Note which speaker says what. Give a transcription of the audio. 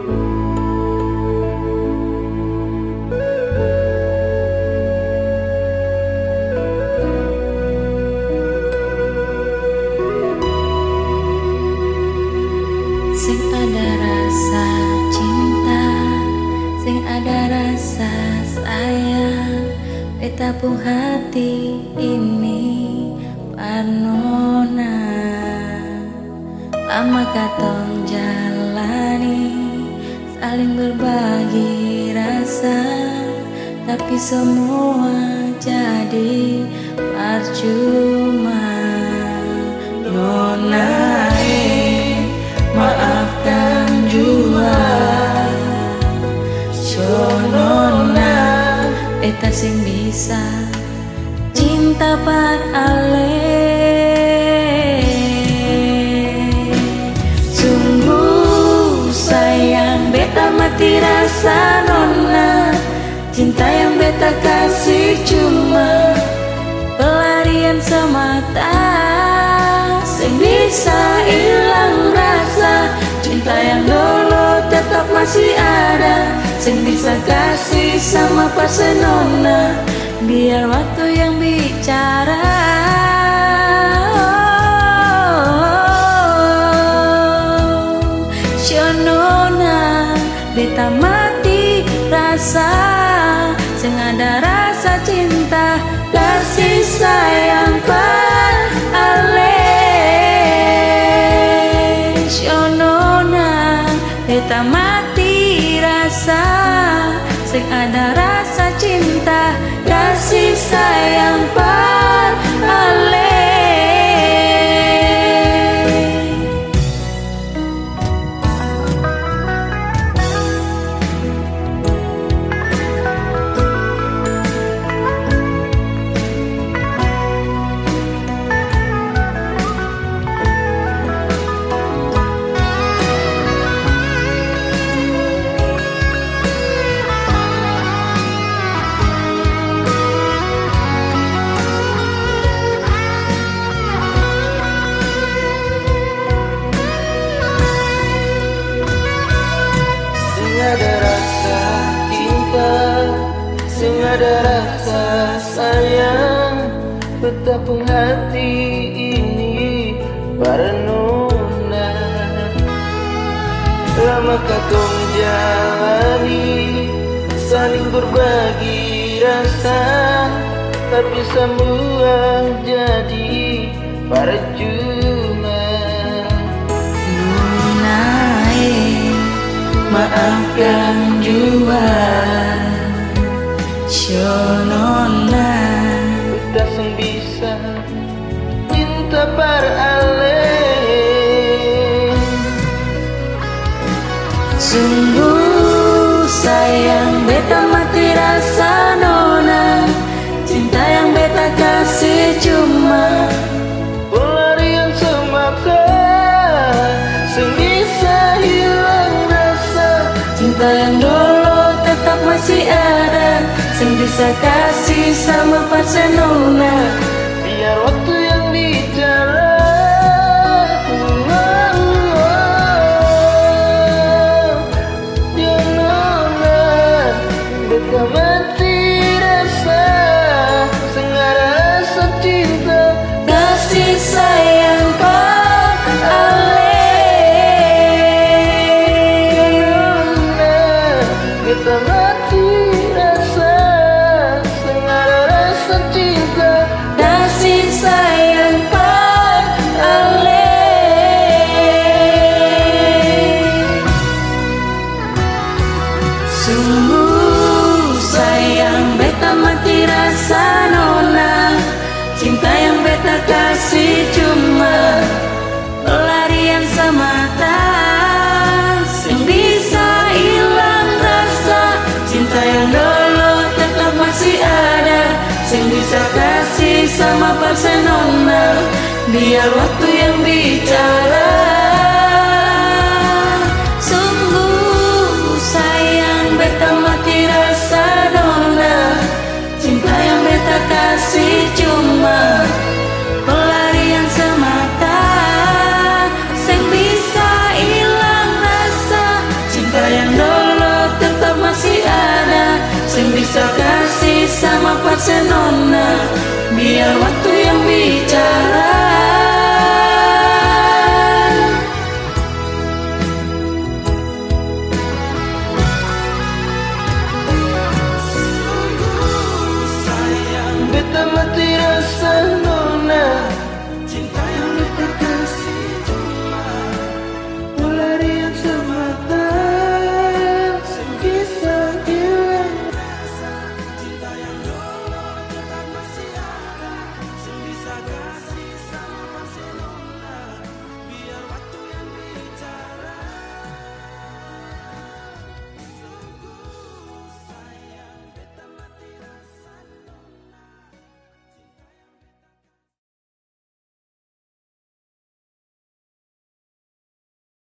Speaker 1: Sing ada rasa cinta, sing ada rasa sayang, beta pun hati ini panona. Lama katong jalani, saling berbagi rasa, tapi semua jadi percuma. Nona, maafkan jua, Nona, beta sing bisa cinta par ale. Sungguh sayang beta mati rasa Nona, cinta yang beta kasih cuma pelarian semata, sing bisa hilang rasa. Cinta yang dulu tetap masih ada, sing bisa kasih sama Nona, biar waktu yang bicara. Nona, beta mati rasa, sing ada rasa cinta kasih sayang par ale. Nona, beta mati rasa, sing ada rasa cinta kasih sayang par ale.
Speaker 2: Ada rasa cinta, sing ada rasa sayang, betapun hati ini para Nona. Lama katong jalani, saling berbagi rasa, tapi semua jadi percuma.
Speaker 1: Maafkan jua, Nona,
Speaker 2: beta sing bisa cinta par ale.
Speaker 1: Sungguh sayang beta mati rasa Nona, cinta yang beta kasih cuma
Speaker 2: pelarian semata, sing bisa hilang rasa.
Speaker 1: cinta yang dulu tetap masih ada, sing bisa kasih sama Nona,
Speaker 2: Biar waktu yang bicara. Nona, beta mati rasa, sing ada rasa cinta
Speaker 1: kasih sayang par ale.
Speaker 2: kita mati rasa, sing ada rasa cinta
Speaker 1: Kasih sayang par ale. Sungguh sayang beta mati rasa Nona, cinta yang beta kasih cuma pelarian semata, sing bisa hilang rasa. Cinta yang dulu tetap masih ada, sing bisa kasih sama Nona, biar waktu yang bicara. Sungguh sayang beta mati rasa Nona, cinta yang beta kasih cuma pelarian semata, sing bisa hilang rasa. Cinta yang biar